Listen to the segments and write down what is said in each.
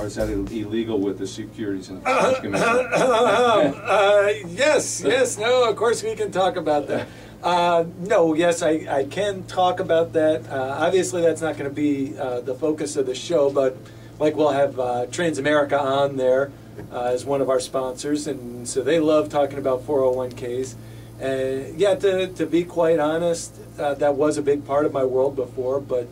Or is that illegal with the Securities and Exchange Commission? Yes, no, of course we can talk about that. No, yes, I can talk about that. Obviously that's not going to be the focus of the show, but like we'll have Transamerica on there as one of our sponsors, and so they love talking about 401ks. And yeah, to be quite honest, that was a big part of my world before, but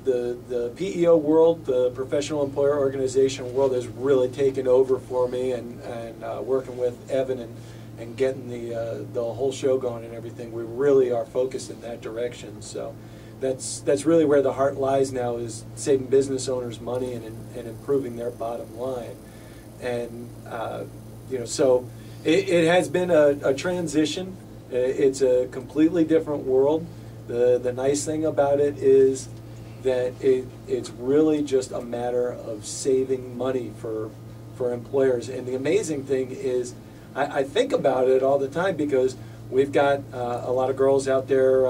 the PEO world, the professional employer organization world, has really taken over for me, and working with Evan and getting the whole show going and everything, we really are focused in that direction. So that's really where the heart lies now, is saving business owners money and improving their bottom line. And so it has been a transition. It's a completely different world. The nice thing about it is that it's really just a matter of saving money for employers. And the amazing thing is, I think about it all the time, because we've got a lot of girls out there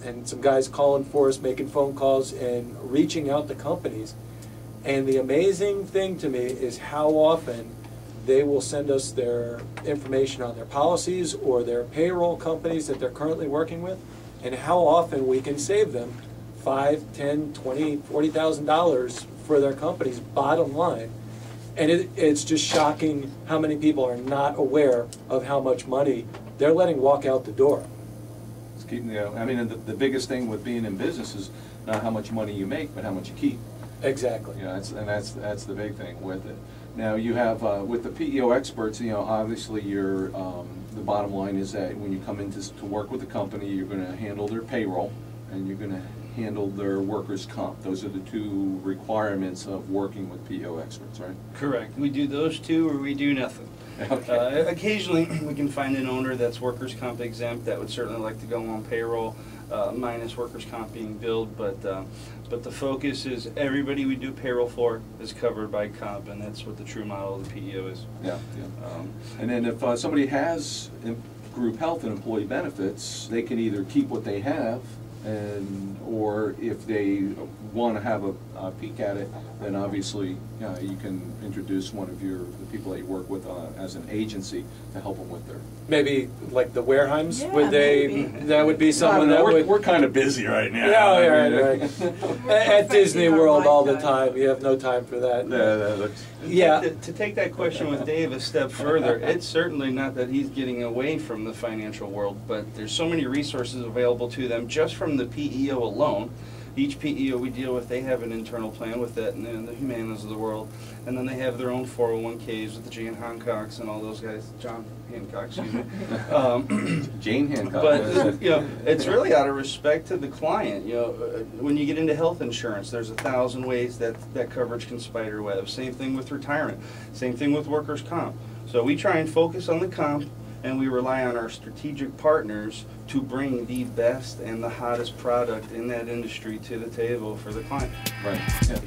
and some guys calling for us, making phone calls and reaching out to companies. And the amazing thing to me is how often they will send us their information on their policies or their payroll companies that they're currently working with, and how often we can save them $5, $10, $20, $40,000 for their company's bottom line. And it's just shocking how many people are not aware of how much money they're letting walk out the door. It's keeping I mean, the biggest thing with being in business is not how much money you make, but how much you keep. Exactly. You know, that's the big thing with it. Now you have with the PEO experts, you know, obviously your the bottom line is that when you come in to work with a company, you're going to handle their payroll and you're going to handle their workers' comp. Those are the two requirements of working with PEO experts, right? Correct. We do those two, or we do nothing. Okay. Occasionally we can find an owner that's workers' comp exempt that would certainly like to go on payroll, minus workers' comp being billed, but the focus is everybody we do payroll for is covered by comp, and that's what the true model of the PEO is. Yeah, yeah. And then if somebody has group health and employee benefits, they can either keep what they have, or if they want to have a peek at it, then obviously you can introduce one of the people that you work with as an agency to help them with their. Maybe like the Wareheims, Yeah, would they? maybe. That would be someone that would. We're kind of busy right now. Yeah, right. At Disney World all the time, you have no time for that. Yeah, To take that question with Dave a step further, it's certainly not that he's getting away from the financial world, but there's so many resources available to them just from the PEO alone. Each PEO we deal with, they have an internal plan with that, and the Humanas of the world, and then they have their own 401ks with the Jane Hancocks and all those guys. John Hancock, excuse me. Jane Hancock. But it's really out of respect to the client. When you get into health insurance, there's 1,000 ways that coverage can spider web. Same thing with retirement. Same thing with workers' comp. So we try and focus on the comp, and we rely on our strategic partners to bring the best and the hottest product in that industry to the table for the client. Right. Yeah.